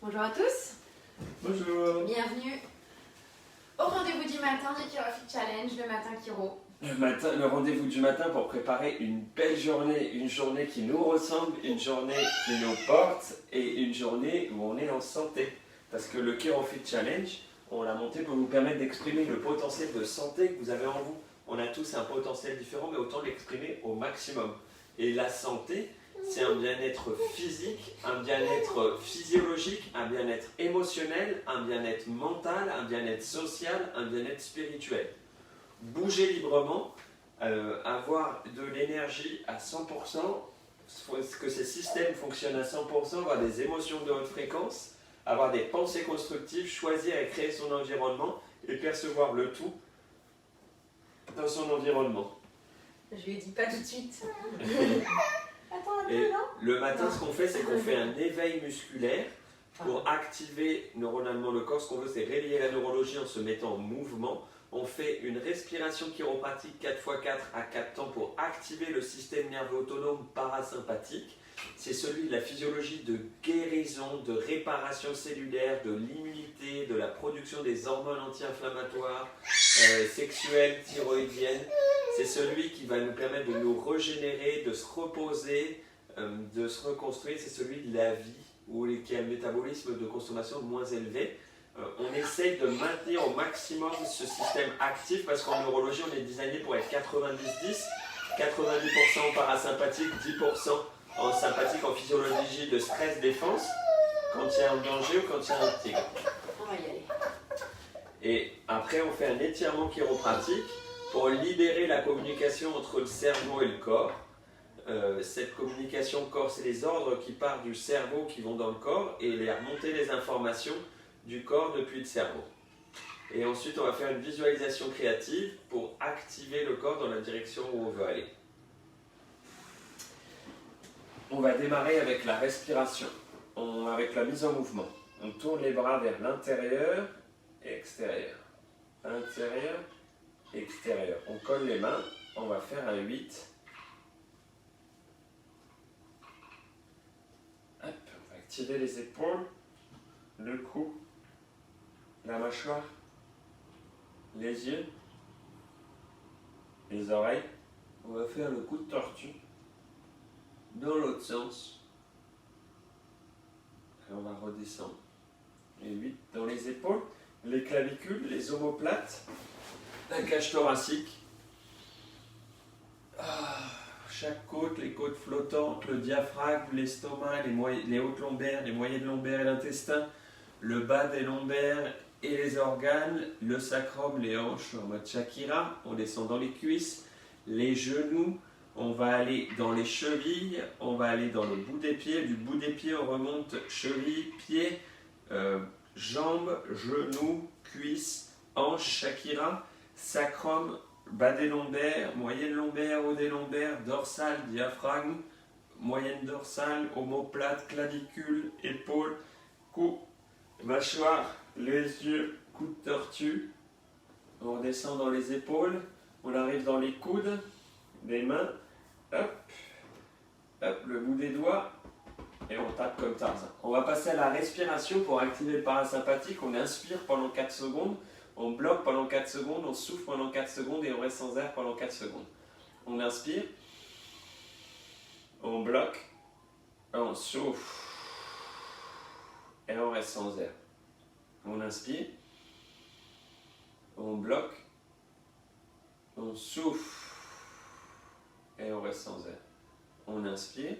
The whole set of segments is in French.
Bonjour à tous. Bonjour. Bienvenue au rendez-vous du matin du ChiroFit Challenge, le matin Chiro. Le rendez-vous du matin pour préparer une belle journée, une journée qui nous ressemble, une journée qui nous porte et une journée où on est en santé. Parce que le ChiroFit Challenge, on l'a monté pour vous permettre d'exprimer le potentiel de santé que vous avez en vous. On a tous un potentiel différent, mais autant l'exprimer au maximum. Et la santé, c'est un bien-être physique, un bien-être physiologique, un bien-être émotionnel, un bien-être mental, un bien-être social, un bien-être spirituel. Bouger librement, avoir de l'énergie à 100%, que ces systèmes fonctionnent à 100%, avoir des émotions de haute fréquence, avoir des pensées constructives, choisir et créer son environnement et percevoir le tout dans son environnement. Je lui ai dit pas tout de suite. Attends un Et peu, non? le matin, ce qu'on fait, c'est qu'on fait un éveil musculaire pour activer neuronalement le corps. Ce qu'on veut, c'est réveiller la neurologie en se mettant en mouvement. On fait une respiration chiropratique 4x4 à 4 temps pour activer le système nerveux autonome parasympathique. C'est celui de la physiologie de guérison, de réparation cellulaire, de l'immunité, de la production des hormones anti-inflammatoires, sexuelles, thyroïdiennes. C'est celui qui va nous permettre de nous régénérer, de se reposer, de se reconstruire. C'est celui de la vie, qui a un métabolisme de consommation moins élevé. On essaye de maintenir au maximum ce système actif parce qu'en neurologie, on est designé pour être 90-10, 90% en parasympathique, 10% en sympathique, en physiologie de stress-défense, quand il y a un danger ou quand il y a un tigre. On va y aller. Et après, on fait un étirement chiropratique pour libérer la communication entre le cerveau et le corps. Cette communication corps, c'est les ordres qui partent du cerveau qui vont dans le corps et les remonter les informations du corps depuis le cerveau. Et ensuite, on va faire une visualisation créative pour activer le corps dans la direction où on veut aller. On va démarrer avec la respiration, avec la mise en mouvement. On tourne les bras vers l'intérieur et extérieur. Intérieur, extérieur. On colle les mains, on va faire un 8. Hop, on va activer les épaules, le cou, la mâchoire, les yeux, les oreilles. On va faire le coup de tortue dans l'autre sens. Et on va redescendre. Et 8 dans les épaules, les clavicules, les omoplates, la cage thoracique. Chaque côte, les côtes flottantes, le diaphragme, l'estomac, les hautes lombaires, les moyennes lombaires et l'intestin, le bas des lombaires et les organes, le sacrum, les hanches en mode Shakira. On descend dans les cuisses, les genoux. On va aller dans les chevilles, on va aller dans le bout des pieds. Du bout des pieds, on remonte chevilles, pieds, jambes, genoux, cuisses, hanches, Shakira, sacrum, bas des lombaires, moyenne lombaire, haut des lombaires, dorsale, diaphragme, moyenne dorsale, omoplate, clavicule, épaules, cou, mâchoire, les yeux, coup de tortue. On redescend dans les épaules, on arrive dans les coudes, les mains. Hop, hop, le bout des doigts et on tape comme Tarzan. On va passer à la respiration pour activer le parasympathique. On inspire pendant 4 secondes, on bloque pendant 4 secondes, on souffle pendant 4 secondes et on reste sans air pendant 4 secondes. On inspire, on bloque, on souffle et on reste sans air. On inspire, on bloque, on souffle et on reste sans air. On inspire,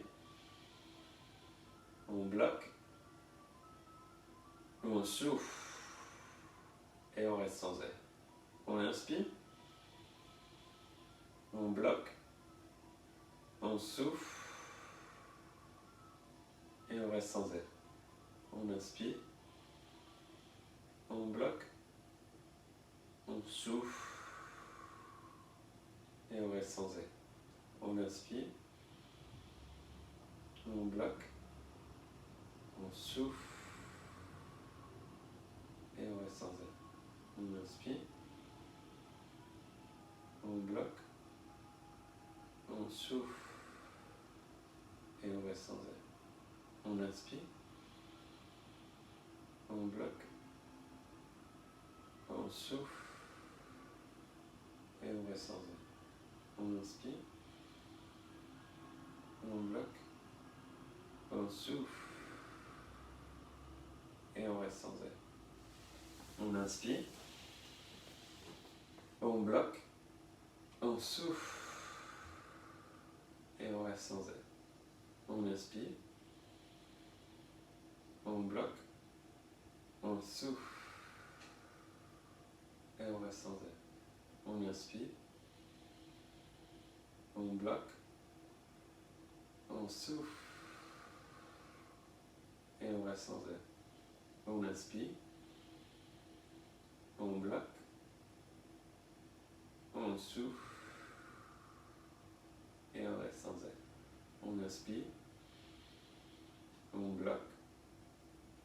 on bloque, on souffle et on reste sans air. On inspire, on bloque, on souffle et on reste sans air. On inspire, on bloque, on souffle et on reste sans air. On inspire, on bloque, on souffle et on reste sans air. On inspire, on bloque, on souffle et on reste sans air. On inspire, On bloque. On souffle. Et on reste sans air. On inspire. On bloque. On souffle. Et on reste sans air. On inspire. On bloque. On souffle. Et on reste sans air. On inspire. On bloque. On souffle. Et on reste sans air. On inspire. On bloque. On souffle. Et on reste sans air. On inspire. On bloque. On souffle. Et on reste sans air. On inspire. On bloque.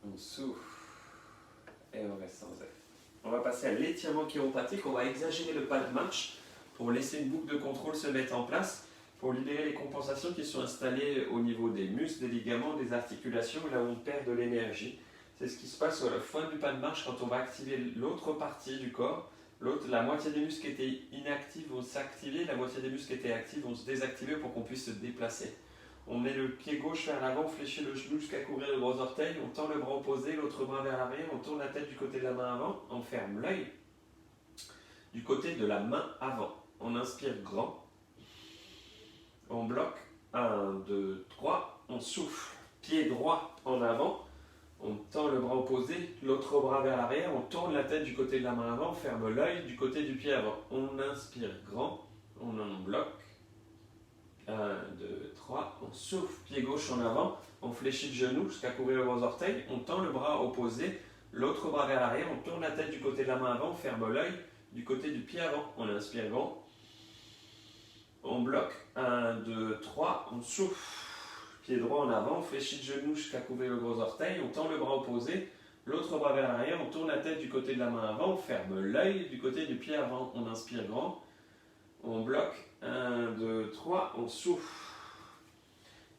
On souffle. Et on reste sans air. On va passer à l'étirement chiropratique. On va exagérer le pas de marche pour laisser une boucle de contrôle se mettre en place, pour libérer les compensations qui sont installées au niveau des muscles, des ligaments, des articulations, là où on perd de l'énergie. C'est ce qui se passe à la fin du pas de marche quand on va activer l'autre partie du corps. La moitié des muscles qui étaient inactifs vont s'activer, la moitié des muscles qui étaient actifs vont se désactiver pour qu'on puisse se déplacer. On met le pied gauche vers l'avant, on fléchit le genou jusqu'à couvrir le gros orteil, on tend le bras opposé, l'autre bras vers l'arrière, on tourne la tête du côté de la main avant, on ferme l'œil du côté de la main avant. On inspire grand, on bloque, 1, 2, 3, on souffle, pied droit en avant, on tend le bras opposé, l'autre bras vers l'arrière, on tourne la tête du côté de la main avant, on ferme l'œil du côté du pied avant. On inspire grand, on en bloque, 1, 2, 3, on souffle, pied gauche en avant, on fléchit le genou jusqu'à couvrir le gros orteil, on tend le bras opposé, l'autre bras vers l'arrière, on tourne la tête du côté de la main avant, on ferme l'œil du côté du pied avant. On inspire grand, on bloque, 1, 2, 3, on souffle, pied droit en avant, on fléchit le genou jusqu'à couvrir le gros orteil, on tend le bras opposé, l'autre bras vers l'arrière, on tourne la tête du côté de la main avant, on ferme l'œil du côté du pied avant. On inspire grand, on bloque, 1, 2, 3, on souffle.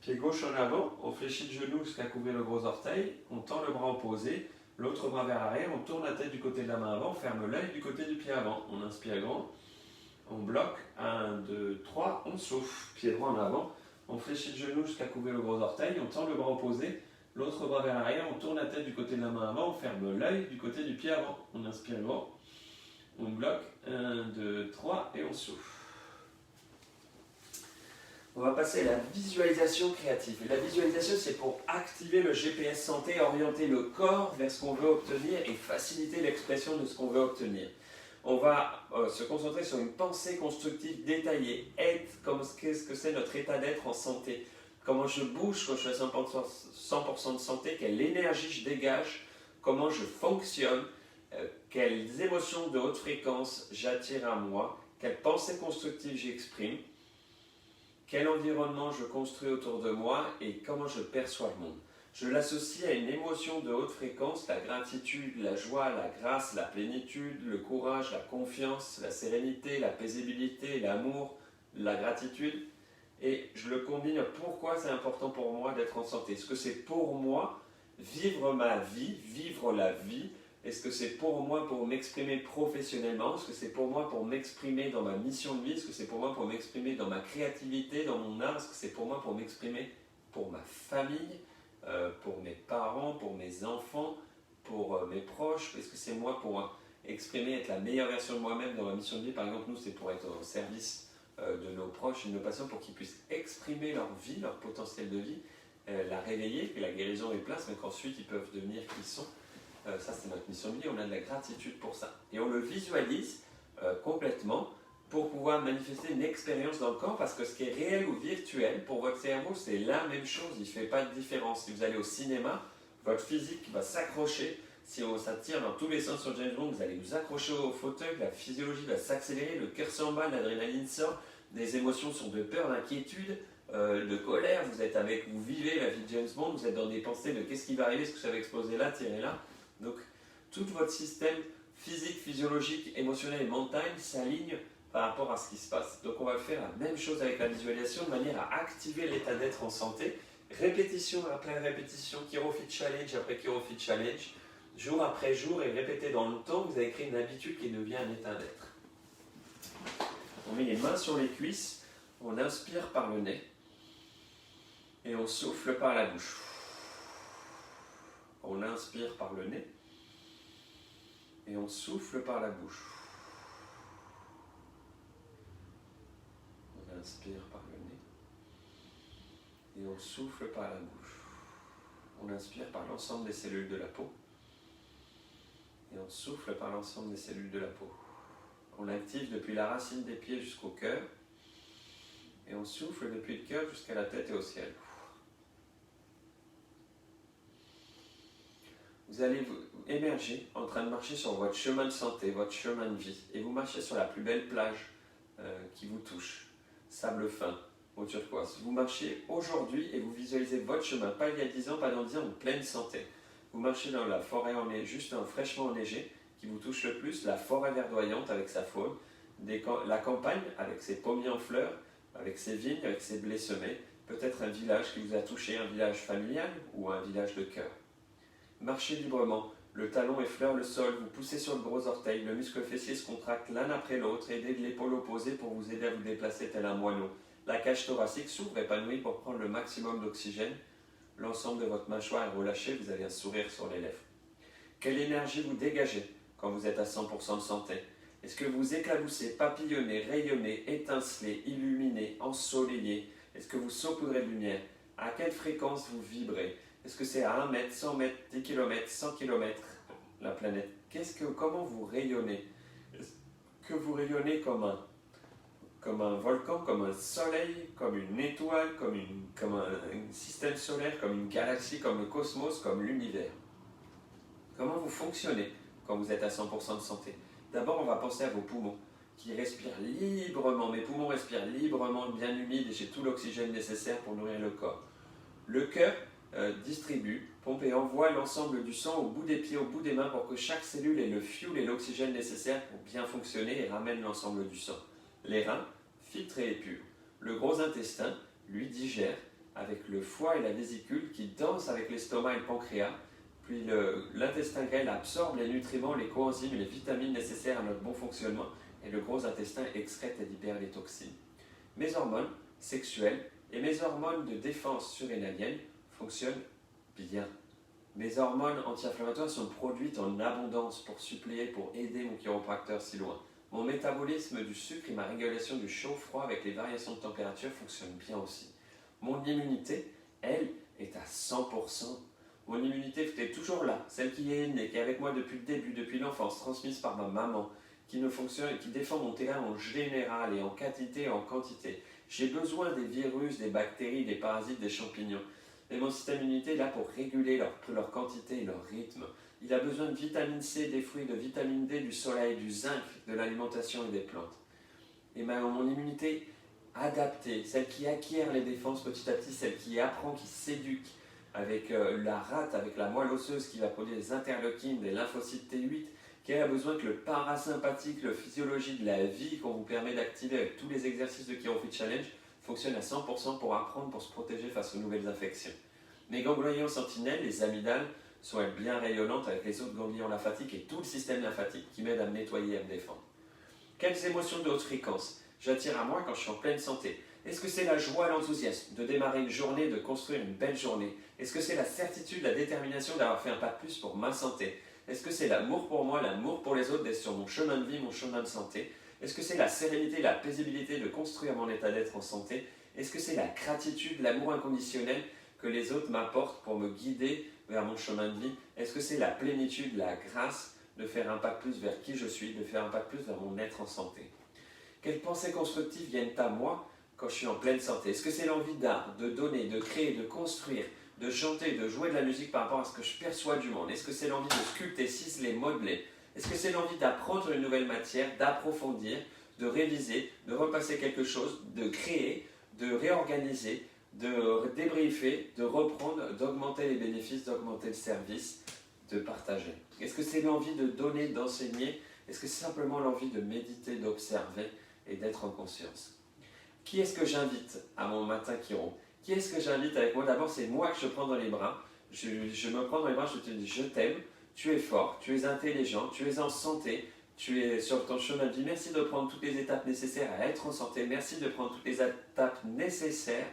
Pied gauche en avant, on fléchit le genou jusqu'à couvrir le gros orteil, on tend le bras opposé, l'autre bras vers l'arrière, on tourne la tête du côté de la main avant, on ferme l'œil du côté du pied avant. On inspire grand, on bloque, 1, 2, 3, on souffle. Pied droit en avant, on fléchit le genou jusqu'à couvrir le gros orteil, on tend le bras opposé, l'autre bras vers l'arrière, on tourne la tête du côté de la main avant, on ferme l'œil du côté du pied avant. On inspire grand, on bloque, 1, 2, 3 et on souffle. On va passer à la visualisation créative. Et la visualisation, c'est pour activer le GPS santé, orienter le corps vers ce qu'on veut obtenir et faciliter l'expression de ce qu'on veut obtenir. On va se concentrer sur une pensée constructive détaillée. Qu'est-ce que c'est notre état d'être en santé? Comment je bouge quand je suis à 100% de santé? Quelle énergie je dégage? Comment je fonctionne? Quelles émotions de haute fréquence j'attire à moi? Quelles pensées constructives j'exprime? Quel environnement je construis autour de moi et comment je perçois le monde? Je l'associe à une émotion de haute fréquence, la gratitude, la joie, la grâce, la plénitude, le courage, la confiance, la sérénité, la paisibilité, l'amour, la gratitude. Et je le combine à pourquoi c'est important pour moi d'être en santé. Est-ce que c'est pour moi vivre ma vie, vivre la vie? Est-ce que c'est pour moi pour m'exprimer professionnellement? Est-ce que c'est pour moi pour m'exprimer dans ma mission de vie? Est-ce que c'est pour moi pour m'exprimer dans ma créativité, dans mon art? Est-ce que c'est pour moi pour m'exprimer pour ma famille, pour mes parents, pour mes enfants, pour mes proches? Est-ce que c'est moi pour exprimer, être la meilleure version de moi-même dans ma mission de vie? Par exemple, nous, c'est pour être au service de nos proches et de nos patients pour qu'ils puissent exprimer leur vie, leur potentiel de vie, la réveiller, que la guérison est place, mais qu'ensuite ils peuvent devenir qui ils sont. Ça, c'est notre mission de vie, on a de la gratitude pour ça. Et on le visualise complètement pour pouvoir manifester une expérience dans le corps, parce que ce qui est réel ou virtuel, pour votre cerveau, c'est la même chose, il ne fait pas de différence. Si vous allez au cinéma, votre physique va s'accrocher. Si ça tire dans tous les sens sur James Bond, vous allez vous accrocher au fauteuil, la physiologie va s'accélérer, le cœur s'emballe, l'adrénaline sort, les émotions sont de peur, d'inquiétude, de colère, vous vivez la vie de James Bond, vous êtes dans des pensées de qu'est-ce qui va arriver, est-ce que ça va exploser là, tirer là. Donc, tout votre système physique, physiologique, émotionnel et mental s'aligne par rapport à ce qui se passe. Donc, on va faire la même chose avec la visualisation de manière à activer l'état d'être en santé. Répétition après répétition, ChiroFit Challenge après ChiroFit Challenge. jour après jour et répété dans le temps, vous avez créé une habitude qui devient un état d'être. On met les mains sur les cuisses, on inspire par le nez et on souffle par la bouche. On inspire par le nez et on souffle par la bouche. On inspire par le nez et on souffle par la bouche. On inspire par l'ensemble des cellules de la peau et on souffle par l'ensemble des cellules de la peau. On active depuis la racine des pieds jusqu'au cœur et on souffle depuis le cœur jusqu'à la tête et au ciel. Vous allez émerger en train de marcher sur votre chemin de santé, votre chemin de vie, et vous marchez sur la plus belle plage qui vous touche, sable fin, au turquoise. Vous marchez aujourd'hui et vous visualisez votre chemin, pas il y a 10 ans, pas dans 10 ans, en pleine santé. Vous marchez dans la forêt juste fraîchement enneigée, qui vous touche le plus, la forêt verdoyante avec sa faune, la campagne avec ses pommiers en fleurs, avec ses vignes, avec ses blés semés, peut-être un village qui vous a touché, un village familial ou un village de cœur. Marchez librement, le talon effleure le sol, vous poussez sur le gros orteil, le muscle fessier se contracte l'un après l'autre, aidez de l'épaule opposée pour vous aider à vous déplacer tel un moineau. La cage thoracique s'ouvre épanouie pour prendre le maximum d'oxygène. L'ensemble de votre mâchoire est relâché, vous avez un sourire sur les lèvres. Quelle énergie vous dégagez quand vous êtes à 100% de santé? Est-ce que vous éclaboussez, papillonnez, rayonnez, étincelez, illuminez, ensoleillez? Est-ce que vous saupoudrez de lumière? À quelle fréquence vous vibrez? Est-ce que c'est à 1 mètre, 100 mètres, 10 km, 100 km la planète? Comment vous rayonnez? Est-ce que vous rayonnez comme un volcan, comme un soleil, comme une étoile, comme un système solaire, comme une galaxie, comme le cosmos, comme l'univers? Comment vous fonctionnez quand vous êtes à 100% de santé? D'abord, on va penser à vos poumons qui respirent librement. Mes poumons respirent librement, bien humides et j'ai tout l'oxygène nécessaire pour nourrir le corps. Le cœur distribue, pompe et envoie l'ensemble du sang au bout des pieds, au bout des mains pour que chaque cellule ait le fuel et l'oxygène nécessaire pour bien fonctionner et ramène l'ensemble du sang. Les reins, filtrés et purs. Le gros intestin, lui, digère avec le foie et la vésicule qui dansent avec l'estomac et le pancréas. Puis l'intestin grêle absorbe les nutriments, les coenzymes et les vitamines nécessaires à notre bon fonctionnement et le gros intestin excrète et libère les toxines. Mes hormones sexuelles et mes hormones de défense surrénalienne fonctionnent bien. Mes hormones anti-inflammatoires sont produites en abondance pour suppléer, pour aider mon chiropracteur si loin. Mon métabolisme du sucre et ma régulation du chaud-froid avec les variations de température fonctionnent bien aussi. Mon immunité, elle, est à 100%. Mon immunité est toujours là, celle qui est née, qui est avec moi depuis le début, depuis l'enfance, transmise par ma maman, qui défend mon terrain en général et en quantité et en quantité. J'ai besoin des virus, des bactéries, des parasites, des champignons. Et mon système immunitaire est là pour réguler leur quantité et leur rythme. Il a besoin de vitamine C, des fruits, de vitamine D, du soleil, du zinc, de l'alimentation et des plantes. Et mon immunité adaptée, celle qui acquiert les défenses petit à petit, celle qui apprend, qui s'éduque, avec la rate, avec la moelle osseuse qui va produire des interleukines, des lymphocytes T8, qui a besoin que le parasympathique, le physiologie de la vie qu'on vous permet d'activer avec tous les exercices de ChiroFit Challenge fonctionne à 100% pour apprendre, pour se protéger face aux nouvelles infections. Mes ganglions sentinelles, les amygdales, sont elles bien rayonnantes avec les autres ganglions lymphatiques et tout le système lymphatique qui m'aide à me nettoyer et à me défendre. Quelles émotions de haute fréquence j'attire à moi quand je suis en pleine santé? Est-ce que c'est la joie, l'enthousiasme de démarrer une journée, de construire une belle journée? Est-ce que c'est la certitude, la détermination d'avoir fait un pas de plus pour ma santé? Est-ce que c'est l'amour pour moi, l'amour pour les autres, d'être sur mon chemin de vie, mon chemin de santé? Est-ce que c'est la sérénité, la paisibilité de construire mon état d'être en santé? Est-ce que c'est la gratitude, l'amour inconditionnel que les autres m'apportent pour me guider vers mon chemin de vie? Est-ce que c'est la plénitude, la grâce de faire un pas de plus vers qui je suis, de faire un pas de plus vers mon être en santé? Quelles pensées constructives viennent à moi quand je suis en pleine santé? Est-ce que c'est l'envie d'art, de donner, de créer, de construire, de chanter, de jouer de la musique par rapport à ce que je perçois du monde? Est-ce que c'est l'envie de sculpter, ciseler, modeler? Est-ce que c'est l'envie d'apprendre une nouvelle matière, d'approfondir, de réviser, de repasser quelque chose, de créer, de réorganiser, de débriefer, de reprendre, d'augmenter les bénéfices, d'augmenter le service, de partager? Est-ce que c'est l'envie de donner, d'enseigner? Est-ce que c'est simplement l'envie de méditer, d'observer et d'être en conscience? Qui est-ce que j'invite à mon matin Chiro? Qui est-ce que j'invite avec moi? D'abord, c'est moi que je prends dans les bras. Je me prends dans les bras, je te dis je t'aime, Tu es fort, tu es intelligent, tu es en santé, tu es sur ton chemin de vie. Merci de prendre toutes les étapes nécessaires à être en santé. Merci de prendre toutes les étapes nécessaires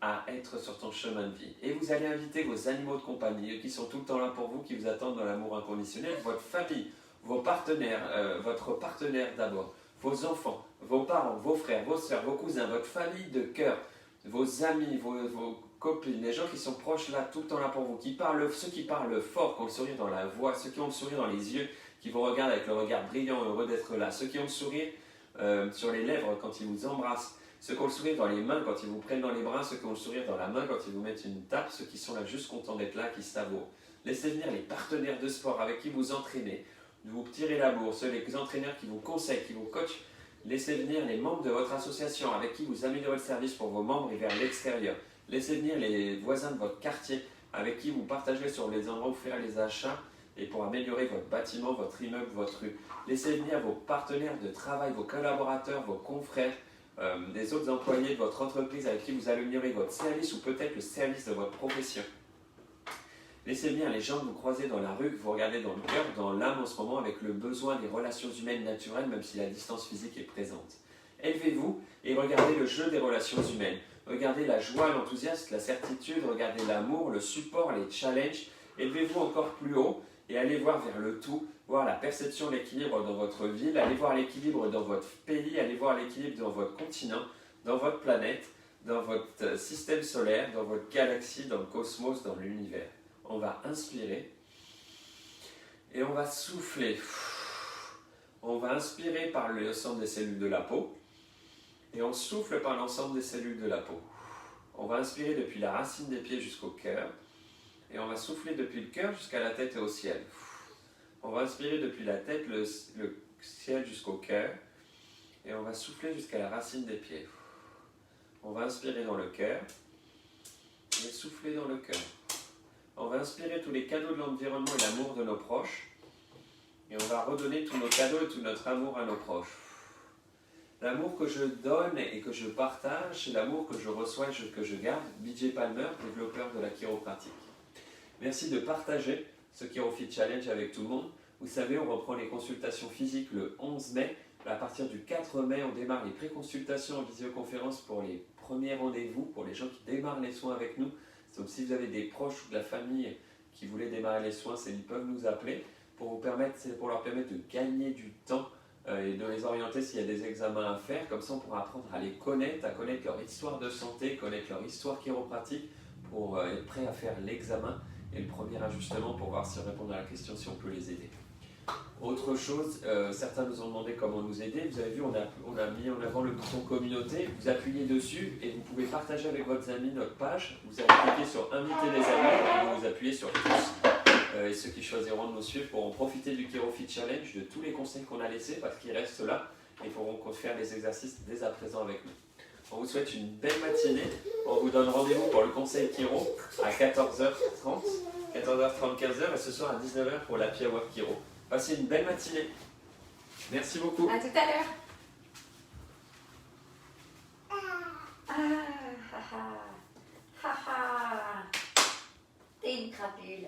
à être sur ton chemin de vie. Et vous allez inviter vos animaux de compagnie, eux qui sont tout le temps là pour vous, qui vous attendent dans l'amour inconditionnel, votre famille, vos partenaires, votre partenaire d'abord, vos enfants, vos parents, vos frères, vos soeurs, vos cousins, votre famille de cœur, vos amis, vos copines, les gens qui sont proches là, tout le temps là pour vous, ceux qui parlent fort, qui ont le sourire dans la voix, ceux qui ont le sourire dans les yeux, qui vous regardent avec le regard brillant, heureux d'être là, ceux qui ont le sourire sur les lèvres quand ils vous embrassent, ceux qui ont le sourire dans les mains quand ils vous prennent dans les bras, ceux qui ont le sourire dans la main quand ils vous mettent une tape, ceux qui sont là juste contents d'être là, qui savourent. Laissez venir les partenaires de sport avec qui vous entraînez, vous tirez la bourse, les entraîneurs qui vous conseillent, qui vous coachent. Laissez venir les membres de votre association avec qui vous améliorez le service pour vos membres et vers l'extérieur. Laissez venir les voisins de votre quartier avec qui vous partagez sur les endroits où faire les achats et pour améliorer votre bâtiment, votre immeuble, votre rue. Laissez venir vos partenaires de travail, vos collaborateurs, vos confrères, des autres employés de votre entreprise avec qui vous améliorez votre service ou peut-être le service de votre profession. Laissez venir les gens que vous croisez dans la rue, que vous regardez dans le cœur, dans l'âme en ce moment avec le besoin des relations humaines naturelles même si la distance physique est présente. Élevez-vous et regardez le jeu des relations humaines. Regardez la joie, l'enthousiasme, la certitude, regardez l'amour, le support, les challenges. Élevez-vous encore plus haut et allez voir vers le tout, voir la perception de l'équilibre dans votre ville, allez voir l'équilibre dans votre pays, allez voir l'équilibre dans votre continent, dans votre planète, dans votre système solaire, dans votre galaxie, dans le cosmos, dans l'univers. On va inspirer et on va souffler. On va inspirer par l'ensemble des cellules de la peau et on souffle par l'ensemble des cellules de la peau. On va inspirer depuis la racine des pieds jusqu'au cœur et on va souffler depuis le cœur jusqu'à la tête et au ciel. On va inspirer depuis la tête, le ciel jusqu'au cœur et on va souffler jusqu'à la racine des pieds. On va inspirer dans le cœur et souffler dans le cœur. On va inspirer tous les cadeaux de l'environnement et l'amour de nos proches. Et on va redonner tous nos cadeaux et tout notre amour à nos proches. L'amour que je donne et que je partage, c'est l'amour que je reçois et que je garde. BJ Palmer, développeur de la chiropratique. Merci de partager ce ChiroFit Challenge avec tout le monde. Vous savez, on reprend les consultations physiques le 11 mai. À partir du 4 mai, on démarre les pré-consultations en visioconférence pour les premiers rendez-vous, pour les gens qui démarrent les soins avec nous. Donc si vous avez des proches ou de la famille qui voulaient démarrer les soins, ils peuvent nous appeler pour leur permettre de gagner du temps et de les orienter s'il y a des examens à faire. Comme ça, on pourra apprendre à les connaître, à connaître leur histoire de santé, connaître leur histoire chiropratique pour être prêt à faire l'examen et le premier ajustement pour voir si répondre à la question si on peut les aider. Autre chose, certains nous ont demandé comment nous aider. Vous avez vu, on a mis en avant le bouton communauté. Vous appuyez dessus et vous pouvez partager avec votre ami notre page. Vous allez cliquer sur inviter des amis et vous appuyez sur tous. Et ceux qui choisiront de nous suivre pourront profiter du ChiroFit Challenge, de tous les conseils qu'on a laissés parce qu'ils restent là et pourront faire des exercices dès à présent avec nous. On vous souhaite une belle matinée. On vous donne rendez-vous pour le conseil Chiro à 14h30, 15h et ce soir à 19h pour l'Happy Hour Chiro. Passez une belle matinée. Merci beaucoup. À tout à l'heure. Ah, ha, ha. Ha, ha. T'es une crapule.